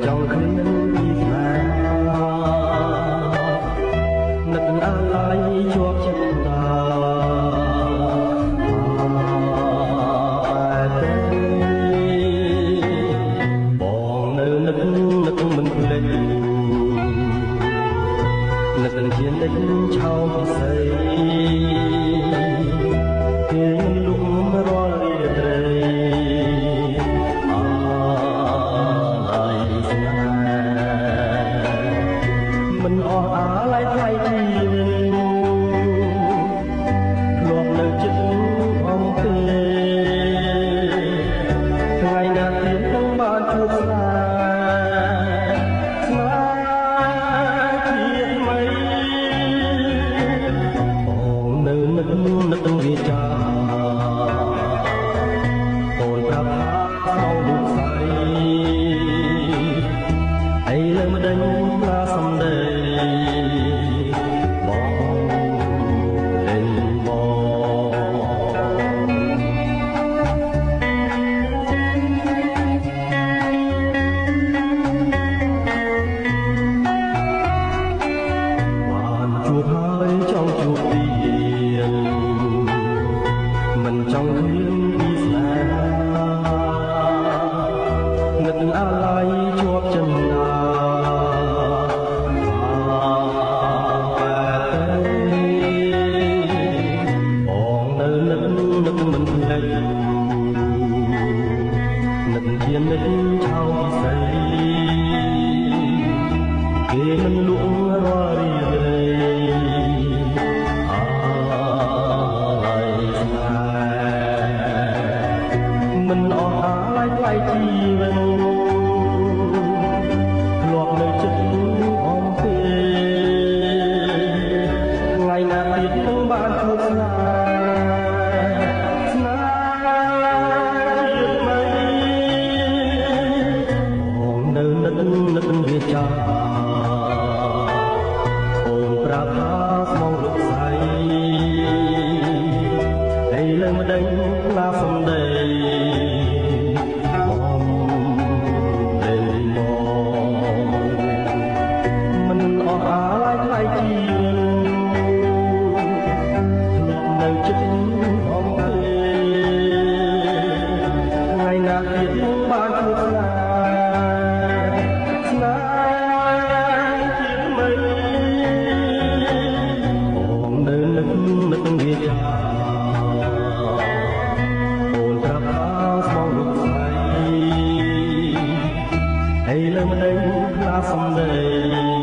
ចង់ឃើញពីស្នេហានឹកអាឡ័យជាប់ចិត្តតាបងនៅនឹកមិនភ្លេចនឹកជានិចឆោមពិសីគេលុំរាល់រាត្រីមិនអស់អាឡ័យថ្លៃជីវិតធ្លាប់នៅចិត្តអំពីថ្ងៃណាទៀតនឹងបានជួបស្នេហ៍ជាតិថ្មីបងនៅនឹកវាចាអូនប្រាប់ថាក្នុងរូបស្រីអីលើមិនដេញថាសំដីជួបហើយចង់ជួបទៀតមិនចង់ឃើញពីស្នេហានឹកអាឡ័យជាប់ចិត្តណាបងនៅនឹកមិនភ្លេចនឹកជានិចឆោមពិសីគេមិនលក់រាល់រីត្រីមិនអស់អាឡ័យថ្លៃជីវិតធ្លាប់នៅចិត្តអំពីថ្ងៃណាទៀតនឹងបានជួបស្នេហ៍ជាតិថ្មីបងនៅនឹកវាចាអូនប្រាប់ថាស្មងលោកស្រីហើយលើមិនដេញណាសំដីមិនអស់អាឡ័យថ្លៃជីវិតធ្លាប់នៅចិត្តអំពីថ្ងៃណាទៀតនឹងបានជួបស្នេហ៍ជាតិថ្មីបងនៅនឹកវាចាអូនប្រាប់ថាស្មងលោកស្រីហើយលើមិនដេញថាសំដី